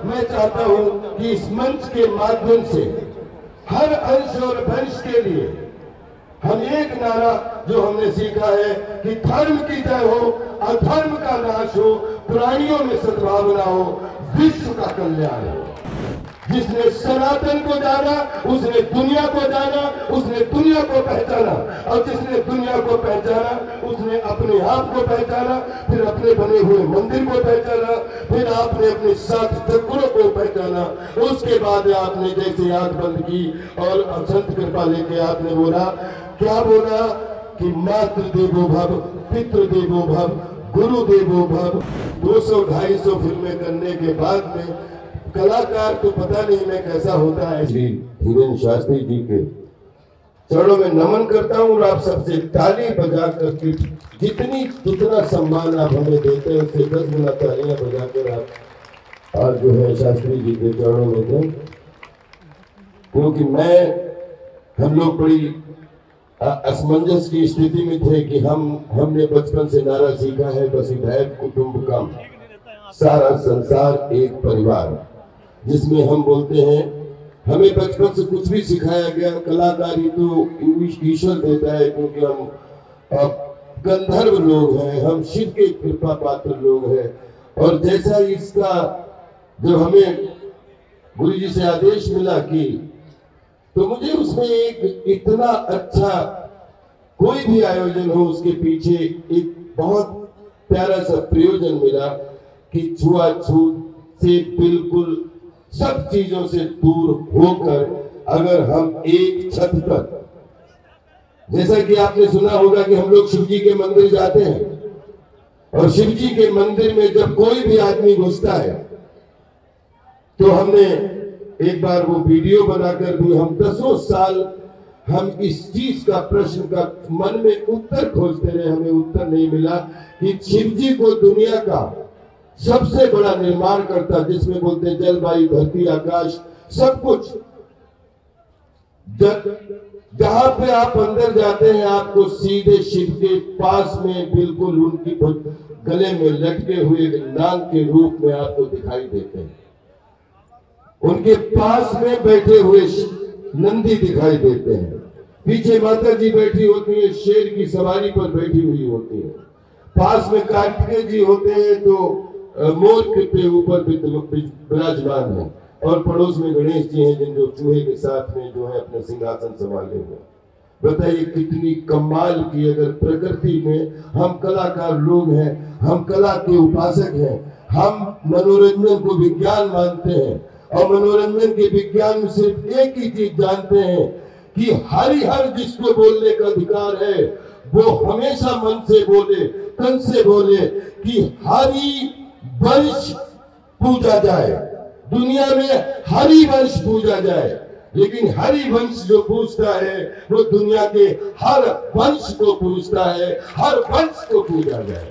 मैं चाहता हूं कि इस मंच के माध्यम से हर अंश और वंश के लिए हम एक नारा जो हमने सीखा है कि धर्म की जय हो, अधर्म का नाश हो, प्राणियों में सद्भावना हो, विश्व का कल्याण हो। जिसने सनातन को जाना उसने दुनिया को जाना, उसने दुनिया को पहचाना, और जिसने दुनिया को पहचाना उसने अपने आप को पहचाना, फिर अपने बने हुए मंदिर को पहचाना, फिर आपने अपने साथ सद्गुणों को पहचाना। उसके बाद आपने जैसे आंख बंद की और संत कृपा लेके आपने बोला, क्या बोला कि मातृ देवो भव, पितृ देवो भव, गुरु देवो भव। 200-250 फिल्में करने के बाद में कलाकार तो पता नहीं मैं कैसा होता है। श्री धीरेन्द्र शास्त्री जी के चरणों में नमन करता हूँ और आप सबसे ताली बजा करके जितना सम्मान आप हमें देते हैं उससे 10 गुना तालियां बजाकर आप आज जो है शास्त्री जी के चरणों में दें, क्योंकि हम लोग बड़ी असमंजस की स्थिति में थे कि हमने बचपन से नारा सीखा है वसुधैव कुटुंबकम, सारा संसार एक परिवार, जिसमें हम बोलते हैं हमें बचपन से कुछ भी सिखाया गया, कलाकारी तो ईश्वर देता है, क्योंकि हम गंधर्व लोग हैं, हम शिव के कृपा पात्र लोग हैं। और जैसा इसका जब हमें गुरु जी से आदेश मिला कि तो मुझे उसमें एक इतना अच्छा कोई भी आयोजन हो उसके पीछे एक बहुत प्यारा सा प्रयोजन मिला कि छुआछूत से बिल्कुल सब चीजों से दूर होकर अगर हम एक छत पर, जैसा कि आपने सुना होगा कि हम लोग शिव जी के मंदिर जाते हैं और शिव जी के मंदिर में जब कोई भी आदमी घुसता है तो हमने एक बार वो वीडियो बनाकर भी हम 10 साल हम इस चीज का प्रश्न का मन में उत्तर खोजते रहे, हमें उत्तर नहीं मिला कि शिव जी को दुनिया का सबसे बड़ा निर्माण करता, जिसमें बोलते हैं जल वायु धरती आकाश सब कुछ, जहां पे आप अंदर जाते हैं आपको सीधे शिव के पास में बिल्कुल उनकी गले में लटके हुए नाग के रूप में आपको दिखाई देते हैं, उनके पास में बैठे हुए नंदी दिखाई देते हैं, पीछे माता जी बैठी होती है, शेर की सवारी पर बैठी हुई होती है, पास में कार्तिकेय जी होते हैं तो मोर के ऊपर विराजमान है, और पड़ोस में गणेश जी हैं जिन जो चूहे के साथ में जो है अपने सिंहासन संभाले हुए। बताइए कितनी कमाल की अगर प्रकृति में हम कलाकार लोग हैं, हम कला के उपासक हैं, हम मनोरंजन को विज्ञान मानते हैं और मनोरंजन के विज्ञान में सिर्फ एक ही चीज जानते हैं कि हरिहर जिसको बोलने का अधिकार है वो हमेशा मन से बोले, तन से बोले कि हरि वंश पूजा जाए, दुनिया में हरि वंश पूजा जाए। लेकिन हरि वंश जो पूजता है वो दुनिया के हर वंश को पूजता है, हर वंश को पूजा जाए।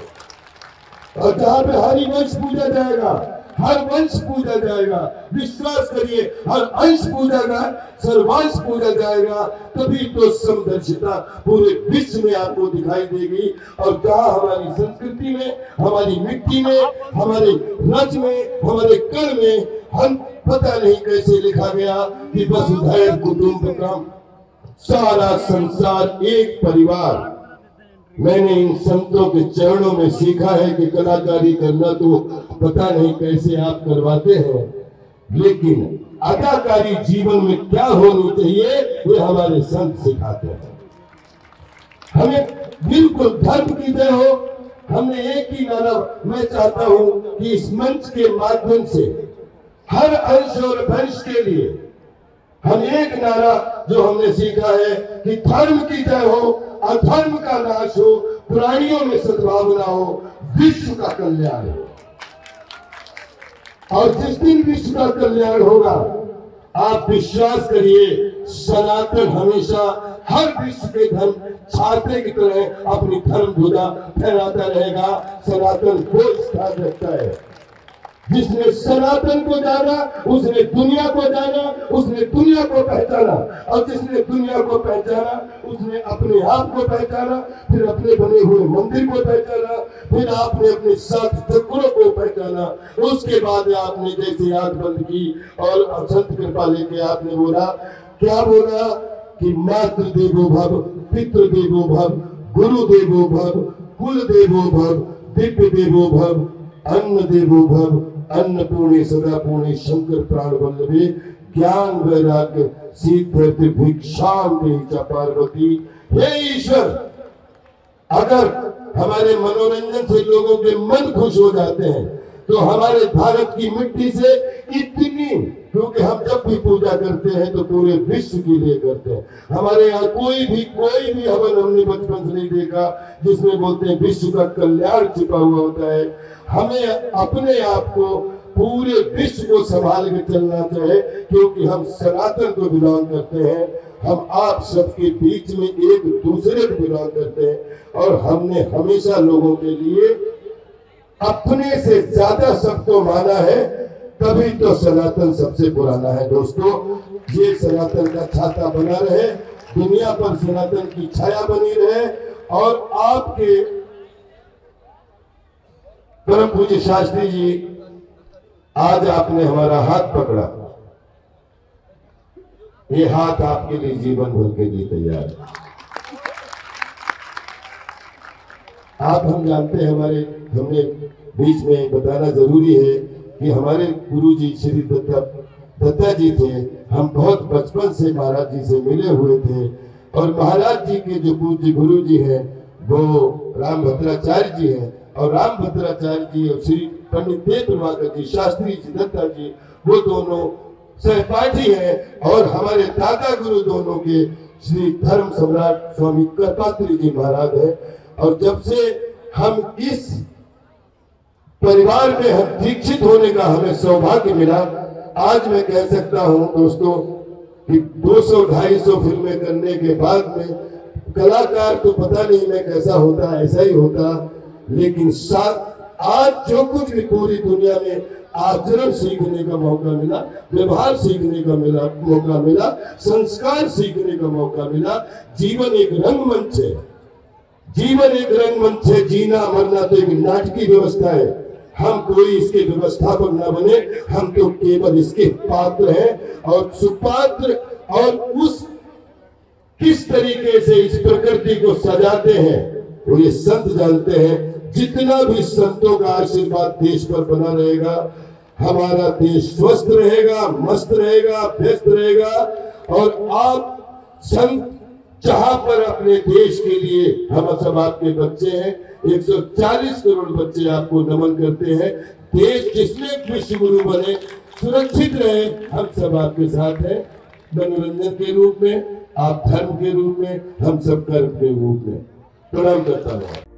और जहां पे हरि वंश पूजा जाएगा, हर वंश पूजा जाएगा, विश्वास करिए हर अंश पूजा जाए, सर्वांश पूजा जाएगा, तभी तो समदर्शिता पूरे विश्व में आपको दिखाई देगी। और जहां हमारी संस्कृति में, हमारी मिट्टी में, हमारे रज में, हमारे कण में हम पता नहीं कैसे लिखा गया कि वसुधैव कुटुंबकम, सारा संसार एक परिवार। मैंने इन संतों के चरणों में सीखा है कि कलाकारी करना तो पता नहीं कैसे आप करवाते हैं, लेकिन अदाकारी जीवन में क्या होनी चाहिए ये हमारे संत सिखाते हैं। हमें बिल्कुल धर्म की जय हो। हमने एक ही नारा, मैं चाहता हूं कि इस मंच के माध्यम से हर अंश और वंश के लिए हम एक नारा जो हमने सीखा है कि धर्म की जय हो, अधर्म का नाश हो, प्राणियों में सद्भावना हो, विश्व का कल्याण हो। और जिस दिन विश्व का कल्याण होगा आप विश्वास करिए सनातन हमेशा हर विश्व के धर्म छाते की तरह अपनी धर्म ध्वजा फहराता रहेगा। सनातन को स्थान रखता है। जिसने सनातन को जाना उसने दुनिया को जाना, उसने दुनिया को पहचाना, और जिसने दुनिया को पहचाना उसने अपने आप को पहचाना, फिर अपने बने हुए मंदिर को पहचाना, फिर आपने अपने साथ चक्रों को पहचाना। उसके बाद आपने जैसे आंख बंद की और संत कृपा लेके आपने बोला, क्या बोला कि मातृ देवो भव, पितृ देवो भव, गुरु देवो भव, कुल देवो भव, दिव्य देवो भव, अन्न देवो भव, अन्नपूर्णे सदा पूर्णे शंकर प्राण वल्लभे, ज्ञान वैराग्य सिद्ध भिक्षाम देहि च पार्वती। हे ईश्वर, अगर हमारे मनोरंजन से लोगों के मन खुश हो जाते हैं तो हमारे भारत की मिट्टी से इतनी, क्योंकि हम जब भी पूजा करते हैं तो पूरे विश्व के लिए करते हैं। हमारे यहाँ कोई भी हवन हमने बचपन से नहीं देखा जिसमें बोलते हैं विश्व का कल्याण छिपा हुआ होता है। हमें अपने आप को पूरे विश्व को संभाल के चलना चाहिए, क्योंकि हम सनातन को बिलोंग करते हैं। हम आप सबके बीच में एक दूसरे को बिलोंग करते हैं, और हमने हमेशा लोगों के लिए अपने से ज्यादा सबको माना है, तभी तो सनातन सबसे पुराना है। दोस्तों, ये सनातन का छाता बना रहे, दुनिया पर सनातन की छाया बनी रहे, और आपके परम पूज्य शास्त्री जी, आज आपने हमारा हाथ पकड़ा, ये हाथ आपके लिए जीवन भर के लिए तैयार है। आप हम जानते हैं, हमने बीच में बताना जरूरी है कि हमारे गुरु जी श्री दत्ता जी थे। हम बहुत बचपन से महाराज जी से मिले हुए थे, और महाराज जी के जो पूज्य गुरु जी हैं वो रामभद्राचार्य जी हैं, और रामभद्राचार्य जी और श्री पंडित देव प्रभाकर जी, शास्त्री जी, दत्ता जी, वो दोनों सहपाठी हैं। और हमारे दादा गुरु दोनों के श्री धर्म सम्राट स्वामी कृपात्री जी महाराज हैं। और जब से हम इस परिवार में हम दीक्षित होने का हमें सौभाग्य मिला, आज मैं कह सकता हूं दोस्तों कि 200-250 फिल्में करने के बाद में कलाकार तो पता नहीं मैं कैसा होता, ऐसा ही होता, लेकिन आज जो कुछ भी पूरी दुनिया में आचरण सीखने का मौका मिला, व्यवहार सीखने का मौका मिला, संस्कार सीखने का मौका मिला। जीवन एक रंगमंच है, जीवन एक रंगमंच है, जीना मरना तो एक नाटकीय व्यवस्था है। हम कोई इसके व्यवस्थापक न बने, हम तो केवल इसके पात्र हैं, और सुपात्र, और उस किस तरीके से इस प्रकृति को सजाते हैं वो ये संत जानते हैं। जितना भी संतों का आशीर्वाद देश पर बना रहेगा, हमारा देश स्वस्थ रहेगा, मस्त रहेगा, व्यस्त रहेगा। और आप संत जहां पर अपने देश के लिए, हम सब आपके बच्चे हैं, 140 करोड़ बच्चे आपको नमन करते हैं। देश जिसमें विश्व गुरु बने, सुरक्षित रहे, हम सब आपके साथ हैं, मनोरंजन के रूप में, आप धर्म के रूप में, हम सब कर्म के रूप में। प्रणाम करता हूं।